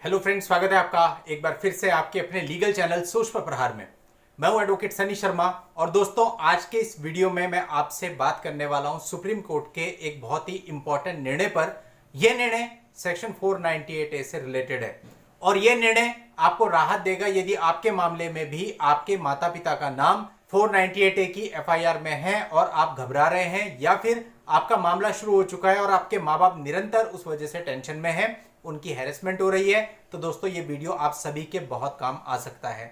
Hello friends, स्वागत है आपका एक बार फिर से आपके अपने लीगल चैनल सोच पर प्रहार में। मैं हूं एडवोकेट सनी शर्मा और दोस्तों आज के इस वीडियो में मैं आपसे बात करने वाला हूं सुप्रीम कोर्ट के एक बहुत ही इंपॉर्टेंट निर्णय पर। यह निर्णय सेक्शन 498A से रिलेटेड है और यह निर्णय आपको राहत देगा यदि आपके मामले में भी आपके माता पिता का नाम 498A की FIR में है और आप घबरा रहे हैं या फिर आपका मामला शुरू हो चुका है और आपके माँ बाप निरंतर उस वजह से टेंशन में हैं, उनकी हैरेसमेंट हो रही है, तो दोस्तों ये वीडियो आप सभी के बहुत काम आ सकता है।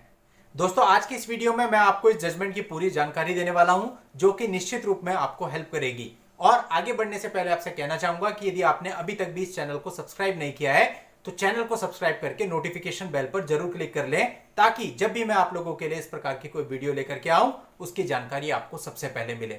दोस्तों आज की इस वीडियो में मैं आपको इस जजमेंट की पूरी जानकारी देने वाला हूं जो कि निश्चित रूप में आपको हेल्प करेगी। और आगे बढ़ने से पहले आपसे कहना चाहूंगा कि यदि आपने अभी तक भी इस चैनल को सब्सक्राइब नहीं किया है तो चैनल को सब्सक्राइब करके नोटिफिकेशन बेल पर जरूर क्लिक कर लें ताकि जब भी मैं आप लोगों के लिए इस प्रकार की कोई वीडियो लेकर के आऊं उसकी जानकारी आपको सबसे पहले मिले।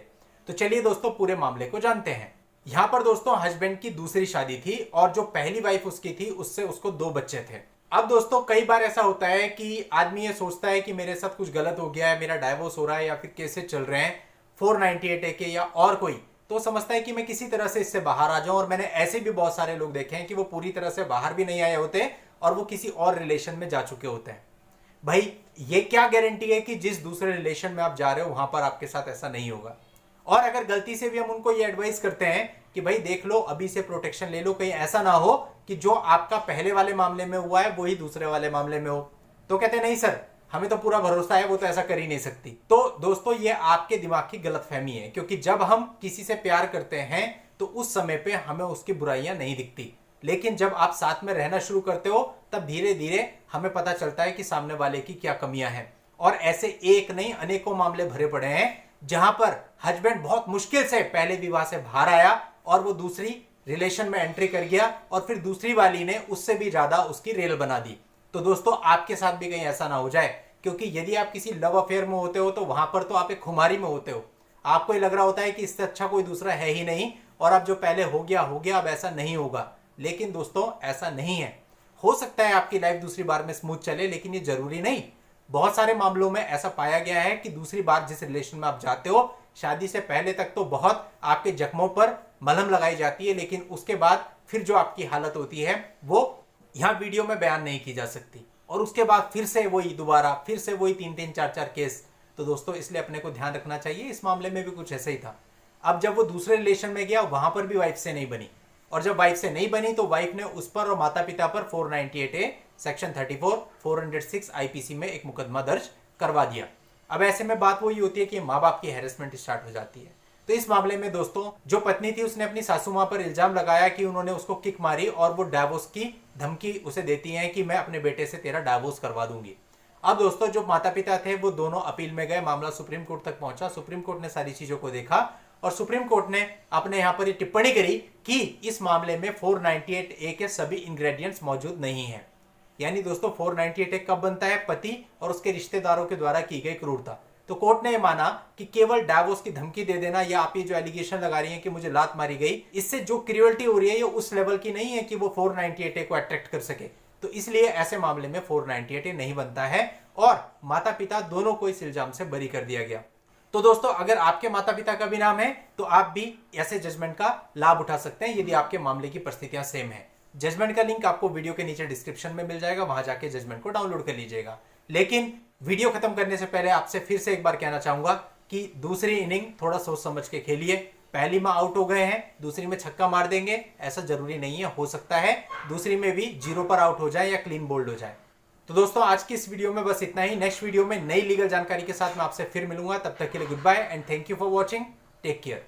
तो चलिए दोस्तों पूरे मामले को जानते हैं। यहां पर दोस्तों हस्बैंड की दूसरी शादी थी और जो पहली वाइफ उसकी थी उससे उसको 2 बच्चे थे। अब दोस्तों कई बार ऐसा होता है कि आदमी ये सोचता है कि मेरे साथ कुछ गलत हो गया है, मेरा डाइवोर्स हो रहा है या फिर केसेस चल रहे हैं 498A के या और कोई, तो समझता है कि मैं किसी तरह से इससे बाहर आ जाऊं। और मैंने ऐसे भी बहुत सारे लोग देखे हैं कि वो पूरी तरह से बाहर भी नहीं आए होते और वो किसी और रिलेशन में जा चुके होते हैं। भाई ये क्या गारंटी है कि जिस दूसरे रिलेशन में आप जा रहे हो वहां पर आपके साथ ऐसा नहीं होगा। और अगर गलती से भी हम उनको ये एडवाइस करते हैं कि भाई देख लो अभी से प्रोटेक्शन ले लो, कहीं ऐसा ना हो कि जो आपका पहले वाले मामले में हुआ है वही दूसरे वाले मामले में हो, तो कहते हैं नहीं सर हमें तो पूरा भरोसा है, वो तो ऐसा कर ही नहीं सकती। तो दोस्तों ये आपके दिमाग की गलतफहमी है, क्योंकि जब हम किसी से प्यार करते हैं तो उस समय पे हमें उसकी बुराइयां नहीं दिखती, लेकिन जब आप साथ में रहना शुरू करते हो तब धीरे धीरे हमें पता चलता है कि सामने वाले की क्या कमियां हैं। और ऐसे एक नहीं अनेकों मामले भरे पड़े हैं जहां पर हस्बैंड बहुत मुश्किल से पहले विवाह से बाहर आया और वो दूसरी रिलेशन में एंट्री कर गया और फिर दूसरी वाली ने उससे भी ज्यादा उसकी रेल बना दी। तो दोस्तों आपके साथ भी कहीं ऐसा ना हो जाए, क्योंकि यदि आप किसी लव अफेयर में होते हो तो वहां पर तो आप एक खुमारी में होते हो, आपको ये लग रहा होता है कि इससे अच्छा कोई दूसरा है ही नहीं और अब जो पहले हो गया अब ऐसा नहीं होगा। लेकिन दोस्तों ऐसा नहीं है। हो सकता है आपकी लाइफ दूसरी बार में स्मूथ चले, लेकिन ये जरूरी नहीं। बहुत सारे मामलों में ऐसा पाया गया है कि दूसरी बार जिस रिलेशन में आप जाते हो शादी से पहले तक तो बहुत आपके जख्मों पर मलहम लगाई जाती है, लेकिन उसके बाद फिर जो आपकी हालत होती है वो यहां वीडियो में बयान नहीं की जा सकती। और उसके बाद फिर से वही दोबारा फिर से वही 3-3 4-4 केस। तो दोस्तों इसलिए अपने को ध्यान रखना चाहिए। इस मामले में भी कुछ ऐसा ही था। अब जब वो दूसरे रिलेशन में गया वहां पर भी वाइफ से नहीं बनी, और जब वाइफ से नहीं बनी तो वाइफ ने उस पर और माता पिता पर 498A सेक्शन 34 406 IPC में एक मुकदमा दर्ज करवा दिया। अब ऐसे में बात वही होती है कि माँ बाप की हैरेसमेंट स्टार्ट हो जाती है। तो इस मामले में दोस्तों जो पत्नी थी उसने अपनी सासू मां पर इल्जाम लगाया कि उन्होंने उसको किक मारी और वो डाइवोर्स की धमकी उसे देती है कि मैं अपने बेटे से तेरा डाइवोर्स करवा दूंगी। अब दोस्तों जो माता पिता थे वो दोनों अपील में गए, मामला सुप्रीम कोर्ट तक पहुंचा। सुप्रीम कोर्ट ने सारी चीजों को देखा और सुप्रीम कोर्ट ने अपने यहां पर टिप्पणी करी कि इस मामले में 498A के सभी इंग्रेडिएंट्स मौजूद नहीं है। यानी दोस्तों 498A कब बनता है? पति और उसके रिश्तेदारों के द्वारा की गई क्रूरता। तो कोर्ट ने यह माना कि केवल डाइवोर्स की धमकी दे देना या आप ये जो एलिगेशन लगा रही हैं कि मुझे लात मारी गई, इससे जो क्रूरल्टी हो रही है ये उस लेवल की नहीं है कि वो 498A को अट्रैक्ट कर सके। तो इसलिए ऐसे मामले में 498A नहीं बनता है और माता पिता दोनों को इस इल्जाम से बरी कर दिया गया। तो दोस्तों अगर आपके माता पिता का भी नाम है तो आप भी ऐसे जजमेंट का लाभ उठा सकते हैं यदि आपके मामले की परिस्थितियां सेम है। जजमेंट का लिंक आपको वीडियो के नीचे डिस्क्रिप्शन में मिल जाएगा, वहां जाके जजमेंट को डाउनलोड कर लीजिएगा। लेकिन वीडियो खत्म करने से पहले आपसे फिर से एक बार कहना चाहूंगा कि दूसरी इनिंग थोड़ा सोच समझ के खेलिए। पहली में आउट हो गए हैं, दूसरी में छक्का मार देंगे ऐसा जरूरी नहीं है। हो सकता है दूसरी में भी 0 पर आउट हो जाए या क्लीन बोल्ड हो जाए। तो दोस्तों आज की इस वीडियो में बस इतना ही। नेक्स्ट वीडियो में नई लीगल जानकारी के साथ मैं आपसे फिर मिलूंगा। तब तक के लिए goodbye and thank you for watching. Take care.